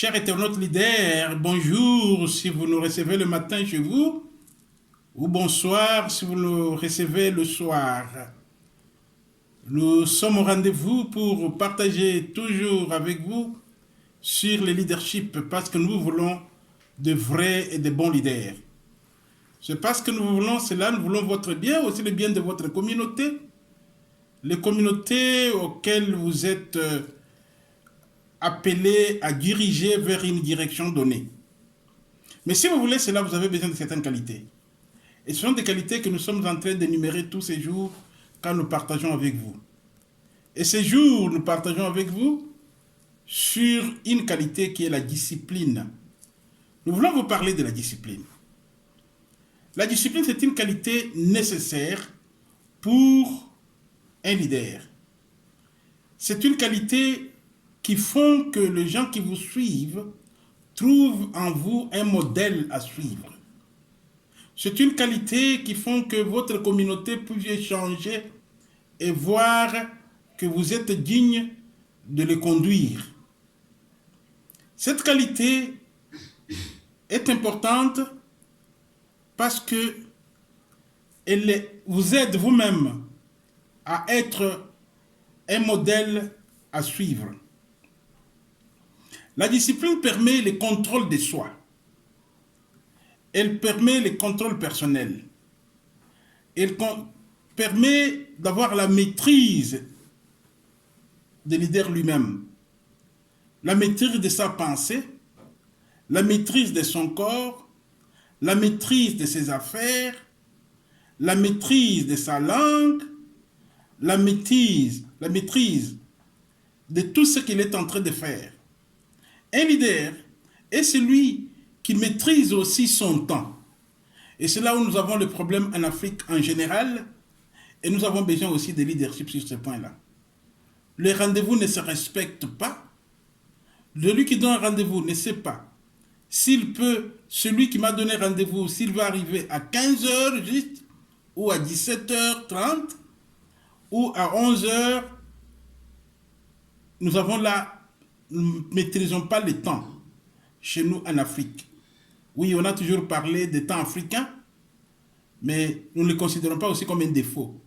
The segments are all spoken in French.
Chers internautes leaders, bonjour si vous nous recevez le matin chez vous, ou bonsoir si vous nous recevez le soir. Nous sommes au rendez-vous pour partager toujours avec vous sur le leadership parce que nous voulons de vrais et de bons leaders. C'est parce que nous voulons cela, nous voulons votre bien, aussi le bien de votre communauté, les communautés auxquelles vous êtes appelés à diriger vers une direction donnée. Mais si vous voulez cela, vous avez besoin de certaines qualités. Et ce sont des qualités que nous sommes en train d'énumérer tous ces jours quand nous partageons avec vous. Et ces jours, nous partageons avec vous sur une qualité qui est la discipline. Nous voulons vous parler de la discipline. La discipline, c'est une qualité nécessaire pour un leader. C'est une qualité qui font que les gens qui vous suivent trouvent en vous un modèle à suivre. C'est une qualité qui font que votre communauté puisse échanger et voir que vous êtes digne de les conduire. Cette qualité est importante parce que elle vous aide vous-même à être un modèle à suivre. La discipline permet le contrôle de soi. Elle permet le contrôle personnel. Elle permet d'avoir la maîtrise du leader lui-même. La maîtrise de sa pensée, la maîtrise de son corps, la maîtrise de ses affaires, la maîtrise de sa langue, la maîtrise de tout ce qu'il est en train de faire. Un leader est celui qui maîtrise aussi son temps. Et c'est là où nous avons le problème en Afrique en général, et nous avons besoin aussi de leadership sur ce point-là. Les rendez-vous ne se respectent pas. Celui qui donne un rendez-vous ne sait pas s'il peut, celui qui m'a donné rendez-vous, s'il va arriver à 15 heures juste, ou à 17h30, ou à 11 heures. Nous avons là, nous ne maîtrisons pas le temps chez nous en Afrique. Oui, on a toujours parlé des temps africains, mais nous ne le considérons pas aussi comme un défaut.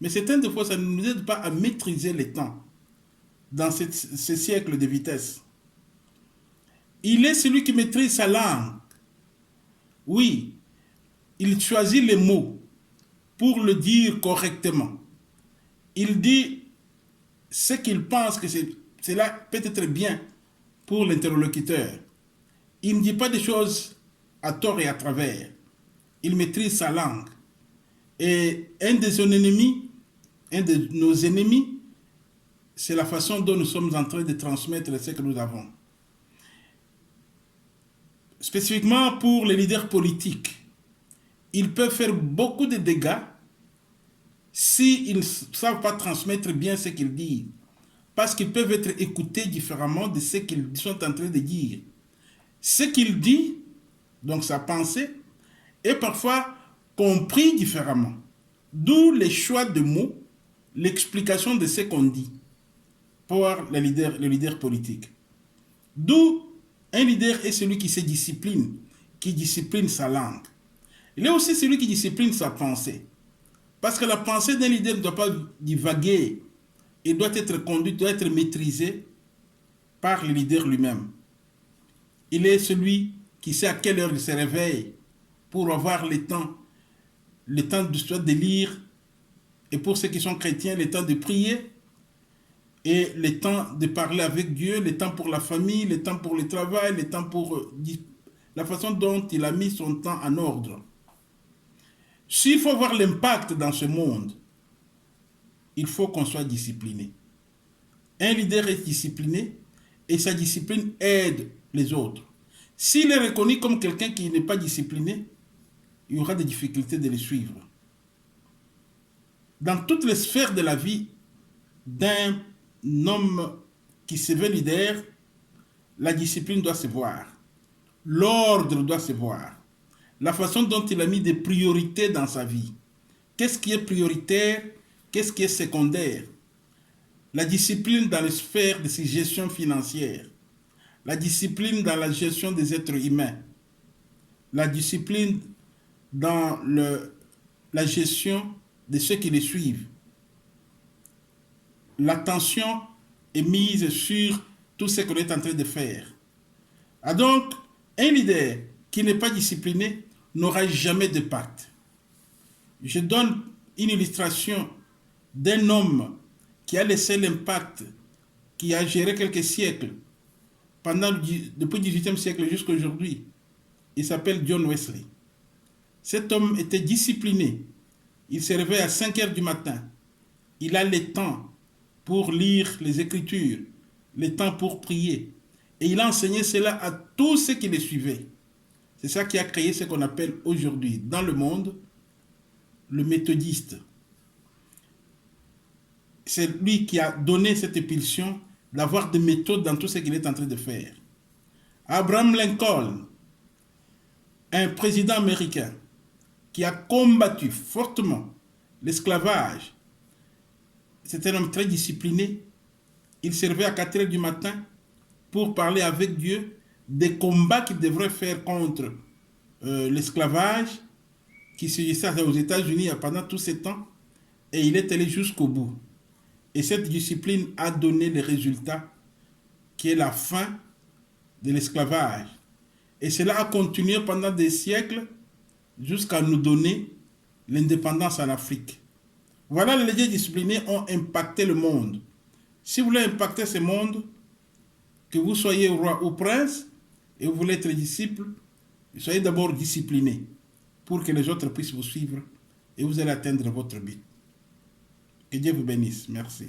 Mais c'est un défaut, ça ne nous aide pas à maîtriser le temps dans ce siècle de vitesse. Il est celui qui maîtrise sa langue. Oui, il choisit les mots pour le dire correctement. Il dit ce qu'il pense que cela peut être bien pour l'interlocuteur. Il ne dit pas des choses à tort et à travers. Il maîtrise sa langue. Et un de nos ennemis, c'est la façon dont nous sommes en train de transmettre ce que nous avons. Spécifiquement pour les leaders politiques, ils peuvent faire beaucoup de dégâts s'ils ne savent pas transmettre bien ce qu'ils disent. Parce qu'ils peuvent être écoutés différemment de ce qu'ils sont en train de dire. Ce qu'il dit, donc sa pensée, est parfois compris différemment. D'où les choix de mots, l'explication de ce qu'on dit pour le leader politique. D'où un leader est celui qui se discipline, qui discipline sa langue. Il est aussi celui qui discipline sa pensée. Parce que la pensée d'un leader ne doit pas divaguer. Il doit être conduit, doit être maîtrisé par le leader lui-même. Il est celui qui sait à quelle heure il se réveille pour avoir le temps de lire, et pour ceux qui sont chrétiens, le temps de prier, et le temps de parler avec Dieu, le temps pour la famille, le temps pour le travail, le temps pour la façon dont il a mis son temps en ordre. S'il faut voir l'impact dans ce monde, il faut qu'on soit discipliné. Un leader est discipliné et sa discipline aide les autres. S'il est reconnu comme quelqu'un qui n'est pas discipliné, il y aura des difficultés de le suivre. Dans toutes les sphères de la vie d'un homme qui se veut leader, la discipline doit se voir. L'ordre doit se voir. La façon dont il a mis des priorités dans sa vie. Qu'est-ce qui est prioritaire? Qu'est-ce qui est secondaire? La discipline dans les sphères de ses gestions financières. la discipline dans la gestion des êtres humains, la discipline dans la gestion de ceux qui les suivent. L'attention est mise sur tout ce qu'on est en train de faire. Ah donc, un leader qui n'est pas discipliné n'aura jamais de pacte. Je donne une illustration d'un homme qui a laissé l'impact, qui a géré quelques siècles, depuis le XVIIIe siècle jusqu'à aujourd'hui. Il s'appelle John Wesley. Cet homme était discipliné. Il se réveille à 5 heures du matin. Il a le temps pour lire les Écritures, le temps pour prier. Et il a enseigné cela à tous ceux qui le suivaient. C'est ça qui a créé ce qu'on appelle aujourd'hui, dans le monde, le méthodiste. C'est lui qui a donné cette impulsion d'avoir des méthodes dans tout ce qu'il est en train de faire. Abraham Lincoln, un président américain qui a combattu fortement l'esclavage. C'est un homme très discipliné. Il se réveillait à 4 heures du matin pour parler avec Dieu des combats qu'il devrait faire contre l'esclavage qui sévissait aux États-Unis pendant tout ce temps. Et il est allé jusqu'au bout. Et cette discipline a donné le résultat qui est la fin de l'esclavage. Et cela a continué pendant des siècles jusqu'à nous donner l'indépendance en Afrique. Voilà, les leaders disciplinés ont impacté le monde. Si vous voulez impacter ce monde, que vous soyez roi ou prince, et vous voulez être disciple, soyez d'abord discipliné pour que les autres puissent vous suivre et vous allez atteindre votre but. Que Dieu vous bénisse. Merci.